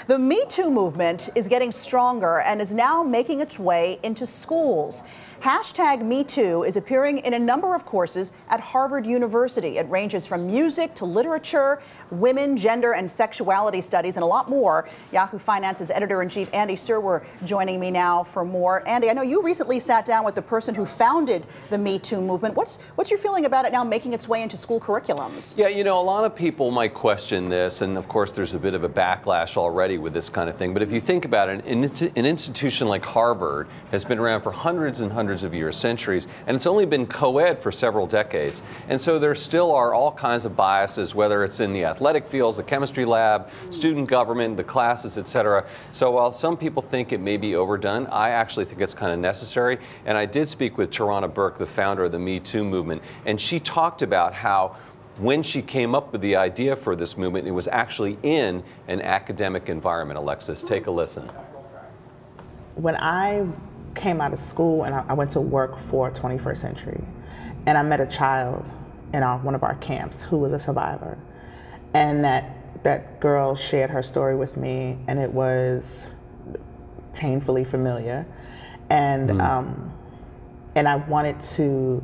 The Me Too movement is getting stronger and is now making its way into schools. Hashtag Me Too is appearing in a number of courses at Harvard University. It ranges from music to literature, women, gender, and sexuality studies, and a lot more. Yahoo Finance's editor-in-chief, Andy Serwer, joining me now for more. Andy, I know you recently sat down with the person who founded the Me Too movement. What's your feeling about it now making its way into school curriculums? Yeah, you know, a lot of people might question this, and of course there's a bit of a backlash already with this kind of thing. But if you think about it, an institution like Harvard has been around for hundreds and hundreds of years, centuries, and it's only been co-ed for several decades. And so there still are all kinds of biases, whether it's in the athletic fields, the chemistry lab, student government, the classes, etc. So while some people think it may be overdone, I actually think it's kind of necessary. And I did speak with Tarana Burke, the founder of the Me Too movement, and she talked about how when she came up with the idea for this movement, it was actually in an academic environment. Alexis, take a listen. When I came out of school and I went to work for 21st Century, and I met a child in one of our camps who was a survivor, and that girl shared her story with me, and it was painfully familiar, and I wanted to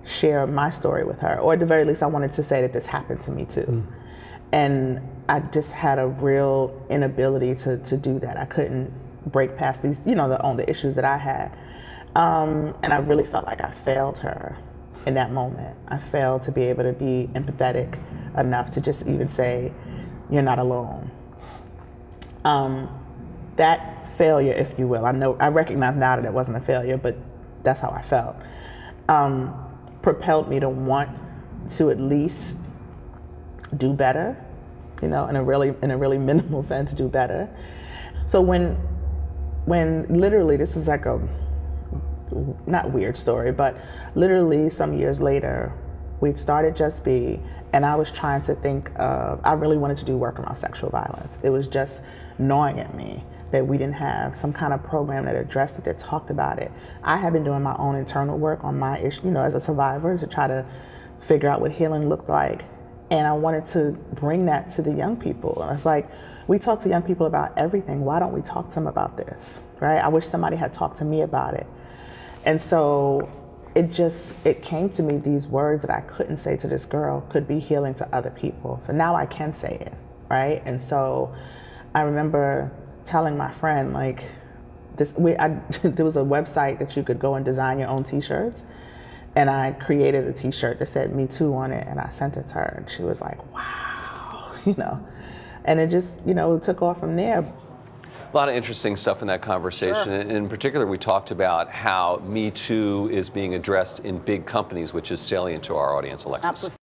share my story with her, or at the very least I wanted to say that this happened to me too. And I just had a real inability to do that. I couldn't break past these, you know, the issues that I had. And I really felt like I failed her in that moment. I failed to be able to be empathetic enough to just even say, you're not alone. That failure, if you will, I recognize now that it wasn't a failure, but that's how I felt. Propelled me to want to at least do better, you know, in a really minimal sense, do better. So when literally, this is like a not weird story, but literally some years later, we'd started Just Be, and I was trying to think of, I really wanted to do work around sexual violence. It was just gnawing at me that we didn't have some kind of program that addressed it, that talked about it. I have been doing my own internal work on my issue, you know, as a survivor, to try to figure out what healing looked like. And I wanted to bring that to the young people. And it's like, we talk to young people about everything. Why don't we talk to them about this, right? I wish somebody had talked to me about it. And so it came to me, these words that I couldn't say to this girl could be healing to other people. So now I can say it, right? And so I remember telling my friend, like, there was a website that you could go and design your own t-shirts. And I created a t-shirt that said Me Too on it, and I sent it to her, and she was like, wow, you know. And it just, you know, took off from there. A lot of interesting stuff in that conversation. Sure. In particular, we talked about how Me Too is being addressed in big companies, which is salient to our audience, Alexis. Absolutely.